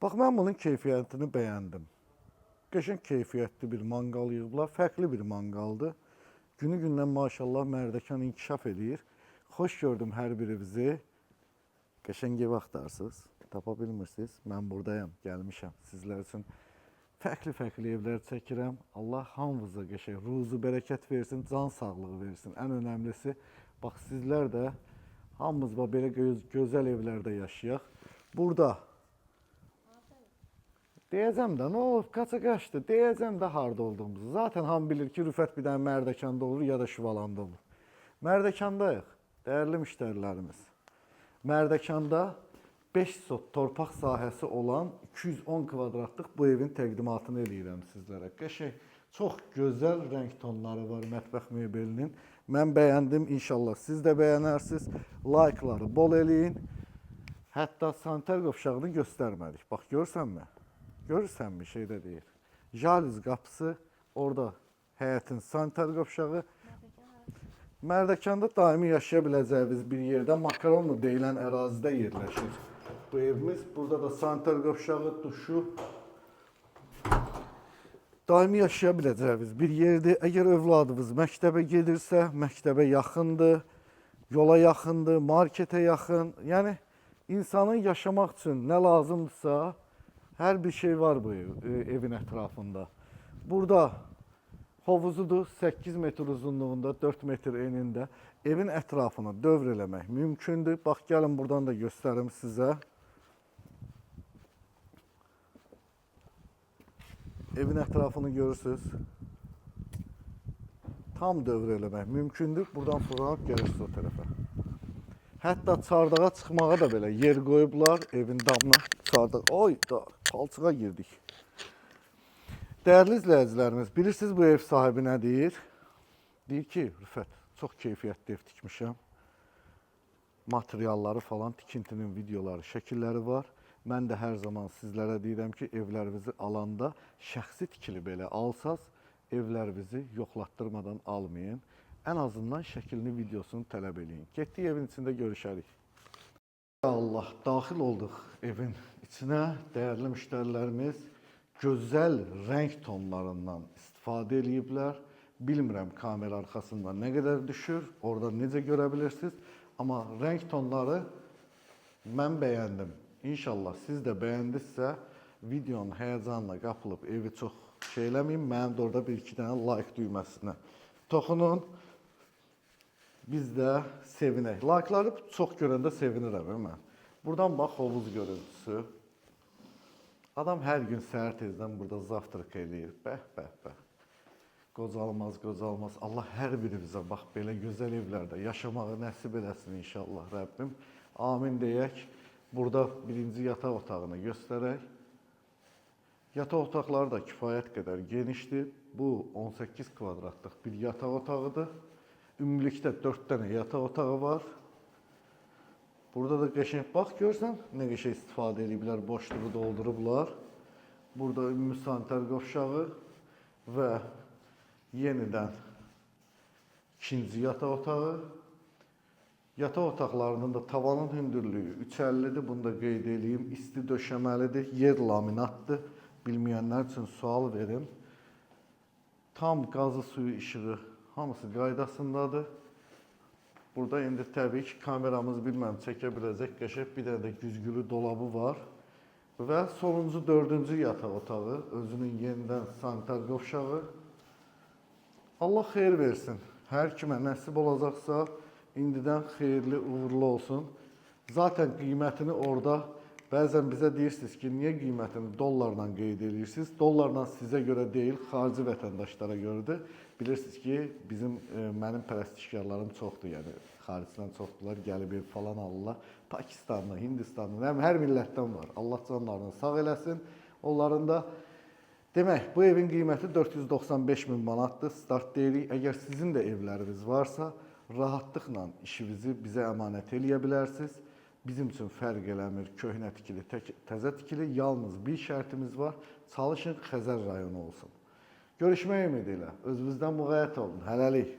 Bax, mən bunun keyfiyyətini bəyəndim. Qəşəng keyfiyyətli bir manqal yığıblar, fərqli bir manqaldır. Günü-gündən maşallah Mərdəkan inkişaf edir. Xoş gördüm hər birinizi. Qəşəng ev axtarsınız, tapa bilmirsiniz. Mən buradayam, gəlmişəm sizlər üçün. Fərqli evlər çəkirəm. Allah hamınıza qəşəng ruzu bərəkət versin, can sağlığı versin. Ən önəmlisi, bax sizlər də hamımız belə gözəl evlərdə yaşayaq. Burada deyəcəm də, nə olub, qaça qaçdı, deyəcəm də harda olduğumuzu. Zaten hamı bilir ki, Rüfət bir dənə Mərdəkanda olur, ya da Şüvalanda olur. Mərdəkandayıq, dəyərli müştərilərimiz. Mərdəkanda 5 sot torpaq sahəsi olan 210 kvadratlıq bu evin təqdimatını eləyirəm sizlərə. Qəşəng, çox gözəl rəng tonları var mətbəx mebelinin. Mən bəyəndim, inşallah siz də bəyənərsiniz. Like'ları bol eləyin. Hətta sanitar qovşağını göstərmədik. Bax, görsənmi? Görürsənmi, şeydə deyir. Jaliz qapısı, orada həyətin sanitar qovşağı. Mərdəkanda daimi yaşaya biləcəyiniz bir yerdə Makaronlu deyilən ərazidə yerləşir bu evimiz. Burada da sanitar qovşağı, duşu. Daimi yaşaya biləcəyiniz bir yerdir. Əgər övladınız məktəbə gedirsə, məktəbə yaxındır, yola yaxındır, marketə yaxın. Yəni, insanın yaşamaq üçün nə lazımdırsa, hər bir şey var bu evin ətrafında. Burada hovuzudur, 8 metr uzunluğunda, 4 metr enində. Evin ətrafını dövr eləmək mümkündür. Bax, gəlin buradan da göstərim sizə. Evin ətrafını görürsünüz. Tam dövr eləmək mümkündür. Buradan fırlanıb gəlirsiniz o tərəfə. Hətta çardağa çıxmağa da belə yer qoyublar evin damına. Çardaq, oy da, palçığa girdik. Dəyərli izləyicilərimiz, bilirsiniz bu ev sahibi nə deyir? Deyir ki, Rüfət, çox keyfiyyətli ev tikmişəm. Materialları falan, tikintinin videoları, şəkilləri var. Mən də hər zaman sizlərə deyirəm ki, evlərinizi alanda şəxsi tikili belə alsaz, evlərinizi yoxlatdırmadan almayın. Ən azından şəklini, videosunu tələb eləyin. Getdik evin içində görüşərik. Allah, daxil olduq evin içinə. Dəyərli müştərilərimiz gözəl rəng tonlarından istifadə ediblər. Bilmirəm kamera arxasında nə qədər düşür, orada necə görə bilirsiniz. Amma rəng tonları mən bəyəndim. İnşallah siz də bəyəndinizsə, videonun həyəcanla qapılıb evi çox şey eləməyin. Mənim də orada bir-iki dənə like düyməsinə toxunun. Biz də sevinək. Like'ları çox görəndə sevinirəm mən. Buradan bax, hovuz görüntüsü. Adam hər gün səhər tezdən burada zavtraq eləyir. Bəh, bəh, bəh. Qocalmaz, qocalmaz. Allah hər birimizə bax, belə gözəl evlərdə yaşamağı nəsib eləsin inşallah Rəbbim. Amin deyək. Burada birinci yataq otağını göstərək. Yataq otaqları da kifayət qədər genişdir. Bu 18 kvadratlıq bir yataq otağıdır. Ümumilikdə 4 dənə yataq otağı var. Burada da qəşəng, bax görsən, nə qəşəng istifadə ediblər, boşluğu doldurublar. Burada ümumi sanitar qovşağı və yenidən ikinci yataq otağı. Yataq otaqlarının da tavanın hündürlüyü 3.50-dir. Bunu da qeyd edeyim. İsti döşəməlidir, yer laminatdır. Bilməyənlər üçün sual verim. Tam qazı, suyu, işığı hamısı qaydasındadır. Burada indi təbii ki, kameramız bilməm çəkə biləcək qəşəng bir dənə də güzgülü dolabı var. Və sonuncu, dördüncü yataq otağı, özünün yenidən sanitar qovşağı. Allah xeyir versin. Hər kimə nəsib olacaqsa, indidən xeyirli, uğurlu olsun. Zaten qiymətini orada bəzən bizə deyirsiniz ki, niyə qiymətini dollarla qeyd edirsiniz? Dollarla sizə görə deyil, xarici vətəndaşlara görədir. Bilirsiniz ki, mənim pərəstişkarlarım çoxdur, yəni xaricdən çoxdular, gəlib ev falan alırlar. Pakistanlı, Hindistanlı, hər millətdən var. Allah canlarını sağ eləsin. Onların da demək, bu evin qiyməti 495 min manatdır, start deyirik. Əgər sizin də evləriniz varsa, rahatlıqla işinizi bizə əmanət eləyə bilərsiniz. Bizim üçün fərq eləmir, köhnə tikili, təzə tikili. Yalnız bir şərtimiz var, çalışın Xəzər rayonu olsun. Görüşmək ümidi ilə, özünüzdən müğayət olun. Hələlik.